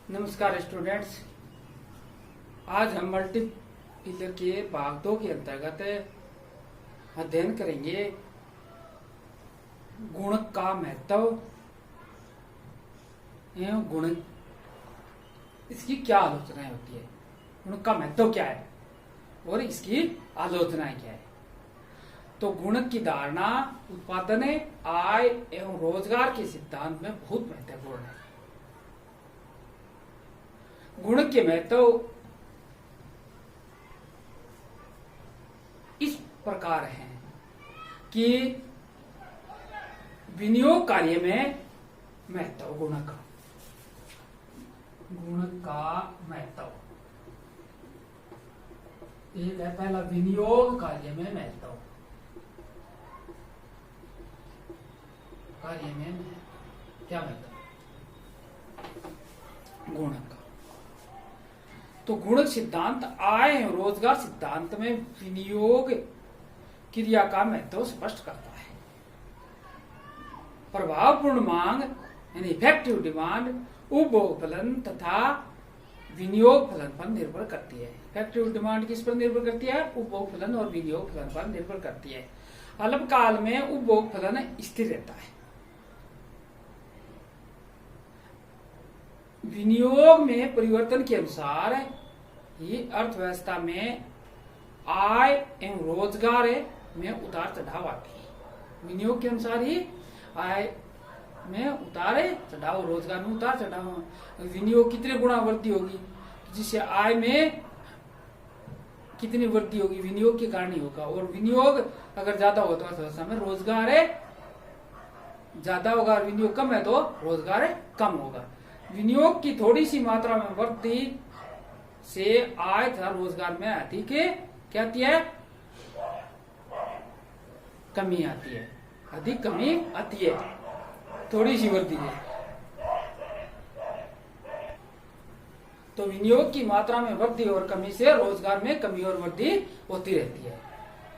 नमस्कार स्टूडेंट्स। आज हम मल्टीपिलर के भाग 2 के अंतर्गत अध्ययन करेंगे गुणक का महत्व एवं गुणक इसकी क्या आलोचनाएं होती है, गुणक का महत्व क्या है और इसकी आलोचनाएं क्या है। तो गुणक की धारणा उत्पादन, आय एवं रोजगार के सिद्धांत में बहुत महत्वपूर्ण है। गुणक के महत्व इस प्रकार है कि विनियोग कार्य में महत्व, गुणक का महत्व एक है। पहला, विनियोग कार्य में महत्व, कार्य में क्या महत्व, गुणक का। तो गुणक सिद्धांत आय एवं रोजगार सिद्धांत में विनियोग क्रिया का महत्व स्पष्ट करता है। प्रभावपूर्ण मांग यानी इफेक्टिव डिमांड उपभोग फलन तथा विनियोग फलन पर निर्भर करती है। इफेक्टिव डिमांड किस पर निर्भर करती है? उपभोग फलन और विनियोग फलन पर निर्भर करती है। अल्पकाल में उपभोग फलन स्थिर रहता है। विनियोग में परिवर्तन के अनुसार ही अर्थव्यवस्था में आय एवं रोजगार में उतार चढ़ाव आती है। विनियोग के अनुसार ही आय में उतार चढ़ाव, रोजगार में उतार चढ़ाव। विनियोग कितने गुना वृद्धि होगी, जिससे आय में कितनी वृद्धि होगी, विनियोग के कारण ही होगा। और विनियोग अगर ज्यादा होगा तो अर्थव्यवस्था में रोजगार ज्यादा होगा, और विनियोग कम है तो रोजगार कम होगा। विनियोग की थोड़ी सी मात्रा में वृद्धि से आय तथा रोजगार में अधिक क्या आती है? कमी आती है, अधिक कमी आती है थोड़ी सी वृद्धि है। तो विनियोग की मात्रा में वृद्धि और कमी से रोजगार में कमी और वृद्धि होती रहती है।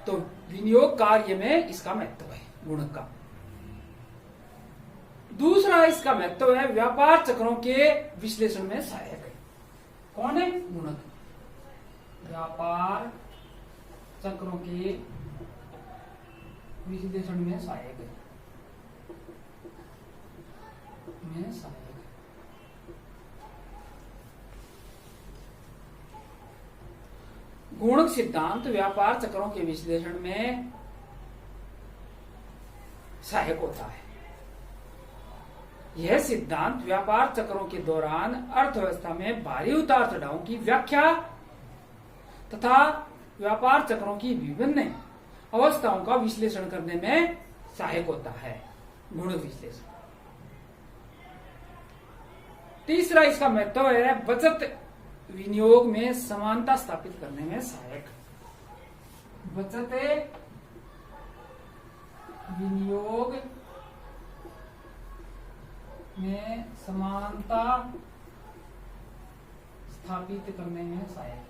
तो विनियोग कार्य में इसका महत्व है, गुणक का। दूसरा इसका महत्व है व्यापार चक्रों के विश्लेषण में सहायक है। कौन है? गुणक। व्यापार चक्रों के विश्लेषण में सहायक है, गुणक सिद्धांत व्यापार चक्रों के विश्लेषण में सहायक होता है। यह सिद्धांत व्यापार चक्रों के दौरान अर्थव्यवस्था में भारी उतार चढ़ाव की व्याख्या तथा व्यापार चक्रों की विभिन्न अवस्थाओं का विश्लेषण करने में सहायक होता है, गुणक विश्लेषण। तीसरा इसका महत्व है बचत विनियोग में समानता स्थापित करने में सहायक। बचत विनियोग में समानता स्थापित करने में सहायक,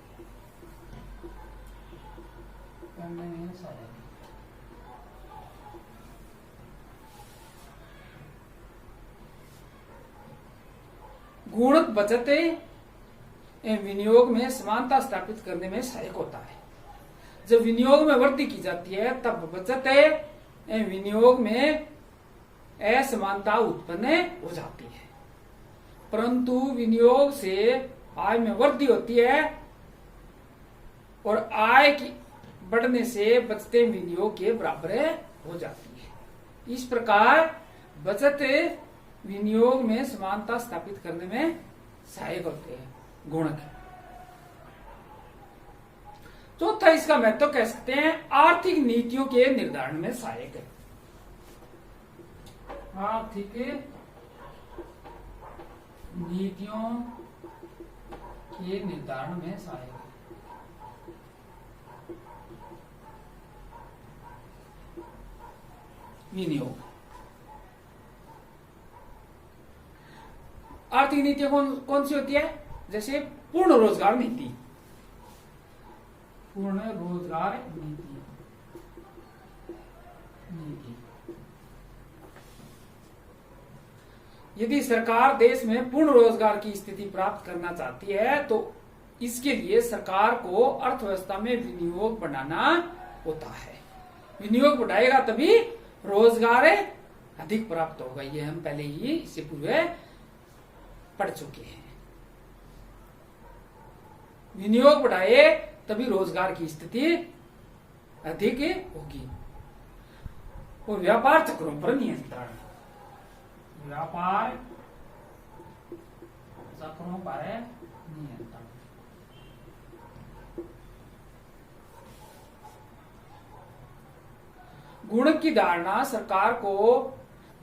गुणक बचत एवं विनियोग में समानता स्थापित करने में सहायक होता है। जब विनियोग में वृद्धि की जाती है तब बचत एवं विनियोग में असमानता उत्पन्न हो जाती है, परंतु विनियोग से आय में वृद्धि होती है और आय की बढ़ने से बचते विनियोग के बराबर हो जाती है। इस प्रकार बचत विनियोग में समानता स्थापित करने में सहायक होते हैं, गुणक। चौथा इसका महत्व कह सकते हैं आर्थिक नीतियों के निर्धारण में सहायक है। आर्थिक नीतियों के निर्धारण में सहायक है। विनियोग। आर्थिक नीतियां कौन सी होती है? जैसे पूर्ण रोजगार नीति, पूर्ण रोजगार नीति, यदि सरकार देश में पूर्ण रोजगार की स्थिति प्राप्त करना चाहती है तो इसके लिए सरकार को अर्थव्यवस्था में विनियोग बढ़ाना होता है। विनियोग बढ़ाएगा तभी रोजगार अधिक प्राप्त होगा। ये हम पहले ही इससे पूर्व पढ़ चुके हैं। विनियोग बढ़ाए तभी रोजगार की स्थिति अधिक होगी। और व्यापार चक्रों पर नियंत्रण, व्यापार चक्रों पर नियंत्रण। गुणक की धारणा सरकार को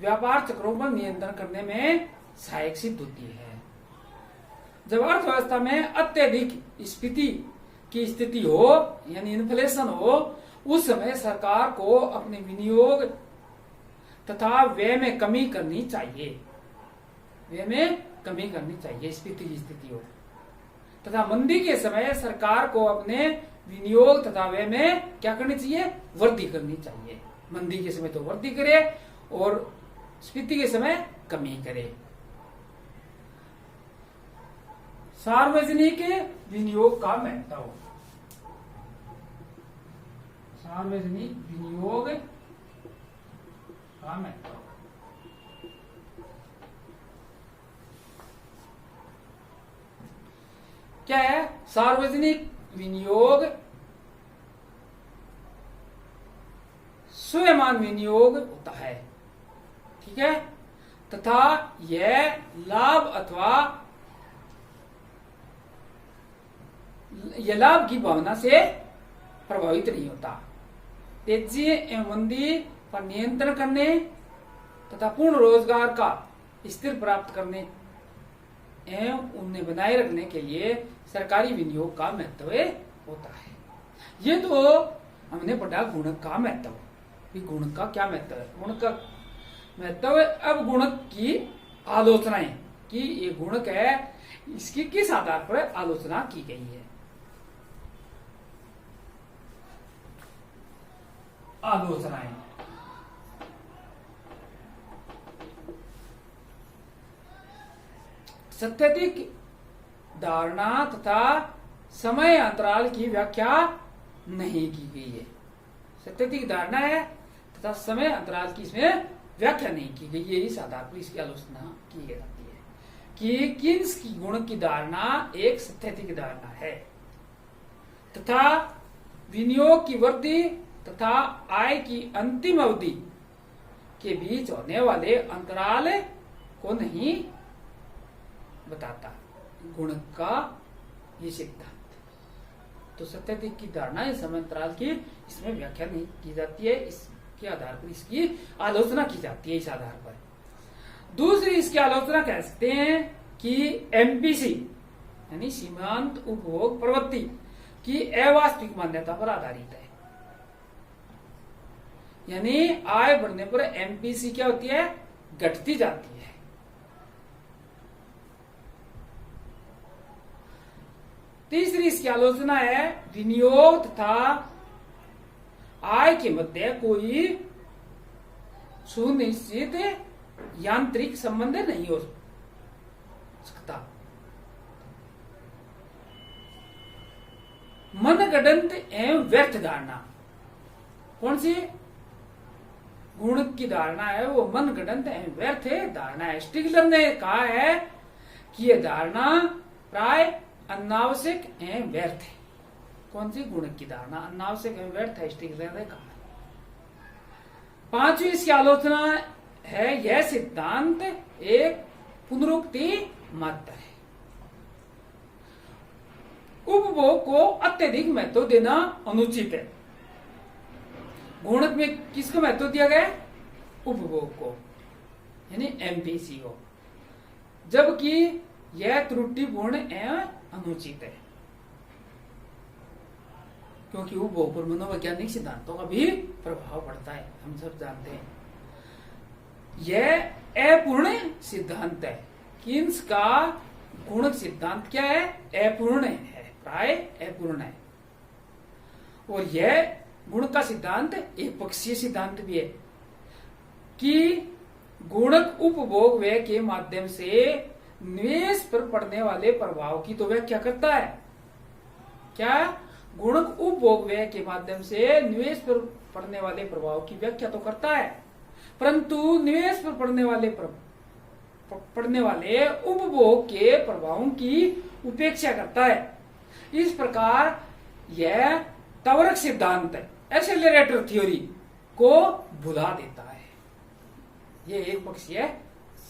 व्यापार चक्रों पर नियंत्रण करने में सहायक सिद्ध होती है। जब अर्थव्यवस्था में अत्यधिक स्फीति की स्थिति हो यानी इन्फ्लेशन हो, उस समय सरकार को अपने विनियोग तथा व्यय में कमी करनी चाहिए। व्यय में कमी करनी चाहिए स्फीति की स्थिति हो। तथा मंदी के समय सरकार को अपने विनियोग तथा व्यय में क्या करनी चाहिए? वृद्धि करनी चाहिए। मंदी के समय तो वृद्धि करे और स्फीति के समय कमी करे। सार्वजनिक विनियोग का महत्व, सार्वजनिक विनियोग का महत्व। क्या है? सार्वजनिक विनियोग स्वयमान विनियोग होता है, ठीक है, तथा यह लाभ की भावना से प्रभावित नहीं होता। तेजी एवं मंदी पर नियंत्रण करने तथा पूर्ण रोजगार का स्थिर प्राप्त करने एवं उन्हें बनाए रखने के लिए सरकारी विनियोग का महत्व होता है। ये तो हमने पढ़ा गुणक का महत्व। गुणक का क्या महत्व है? गुणक का महत्व है। अब गुणक की आलोचनाएं कि ये गुणक है, इसकी किस आधार पर आलोचना की गई है? आलोचनाएं, सत्यधिक धारणा तथा समय अंतराल की व्याख्या नहीं की गई है। सत्यधिक धारणा है तथा समय अंतराल की इसमें व्याख्या नहीं की गई है। इस आधार पर इसकी आलोचना की जाती है कि किस की गुण की धारणा एक सत्यधिक धारणा है तथा विनियोग की वृद्धि तथा आय की अंतिम अवधि के बीच होने वाले अंतराल को नहीं बताता गुणक का ये सिद्धांत। तो सत्यधिक की धारणा इस समय अंतराल की इसमें व्याख्या नहीं की जाती है। इसके आधार पर इसकी आलोचना की जाती है। इस आधार पर दूसरी इसकी आलोचना कह सकते हैं कि एमपीसी यानी सीमांत उपभोग प्रवृत्ति की अवास्तविक मान्यता पर आधारित है। यानी आय बढ़ने पर एमपीसी क्या होती है? घटती जाती है। तीसरी इसकी आलोचना है विनियोग तथा आय के मध्य कोई सुनिश्चित यांत्रिक संबंध नहीं हो सकता। मनगढ़ंत एवं व्यर्थ धारणा, कौन सी गुणक की धारणा है? वो मनगढ़ंत एवं व्यर्थ धारणा है। स्टिगलर ने कहा है कि यह धारणा प्राय अनावश्यक एवं व्यर्थ है। कौन सी गुणक की धारणा अनावश्यक एवं व्यर्थ है? स्टिगलर ने कहा। पांचवी इसकी आलोचना है यह सिद्धांत एक पुनरुक्ति मात्र है। उपभोग को अत्यधिक महत्व देना अनुचित है। गुणक में किसको महत्व दिया गया? उपभोग को, यानी एमपीसी को, जबकि यह त्रुटिपूर्ण एवं अनुचित है, क्योंकि उपभोग पर मनोवैज्ञानिक सिद्धांतों का भी प्रभाव पड़ता है। हम सब जानते हैं यह अपूर्ण सिद्धांत है। किन्स का गुणक सिद्धांत क्या है? अपूर्ण है, प्राय अपूर्ण है। और यह गुण का सिद्धांत एक पक्षीय सिद्धांत भी है कि गुणक उपभोग व्यय के माध्यम से निवेश पर पड़ने वाले प्रभाव की तो व्याख्या करता है। क्या? गुणक उपभोग व्यय के माध्यम से निवेश पर पड़ने वाले प्रभाव की व्याख्या तो करता है, परंतु निवेश पर पड़ने वाले उपभोग के प्रभावों की उपेक्षा करता है। इस प्रकार यह त्वरक सिद्धांत एक्सेलरेटर थ्योरी को भुला देता है। यह एक पक्षीय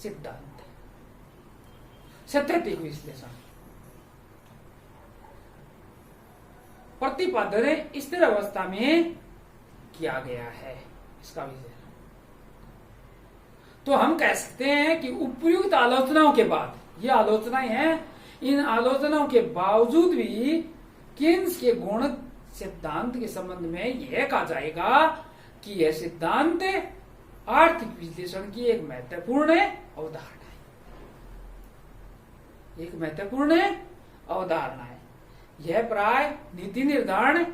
सिद्धांत है। सैद्धांतिक विश्लेषण प्रतिपादन स्थिर अवस्था में किया गया है। इसका विषय तो हम कह सकते हैं कि उपयुक्त आलोचनाओं के बाद, ये आलोचनाएं हैं, इन आलोचनाओं के बावजूद भी किन्स के गुणक सिद्धांत के संबंध में यह कहा जाएगा कि यह सिद्धांत आर्थिक विश्लेषण की एक महत्वपूर्ण अवधारणा है। एक महत्वपूर्ण अवधारणा है। यह प्राय नीति निर्धारण,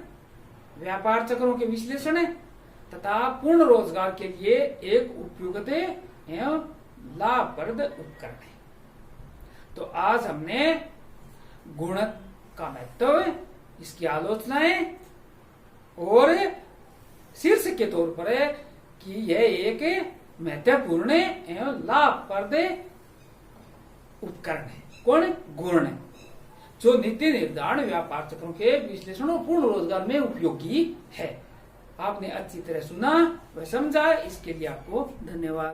व्यापार चक्रों के विश्लेषण तथा पूर्ण रोजगार के लिए एक उपयुक्त एवं लाभप्रद उपकरण है। तो आज हमने गुणक का महत्व, इसकी आलोचनाएं और शीर्षक के तौर पर कि यह एक महत्वपूर्ण एवं लाभप्रद उपकरण है। कौन? गुण, जो नीति निर्धारण, व्यापार चक्रों के विश्लेषण और पूर्ण रोजगार में उपयोगी है। आपने अच्छी तरह सुना व समझा, इसके लिए आपको धन्यवाद।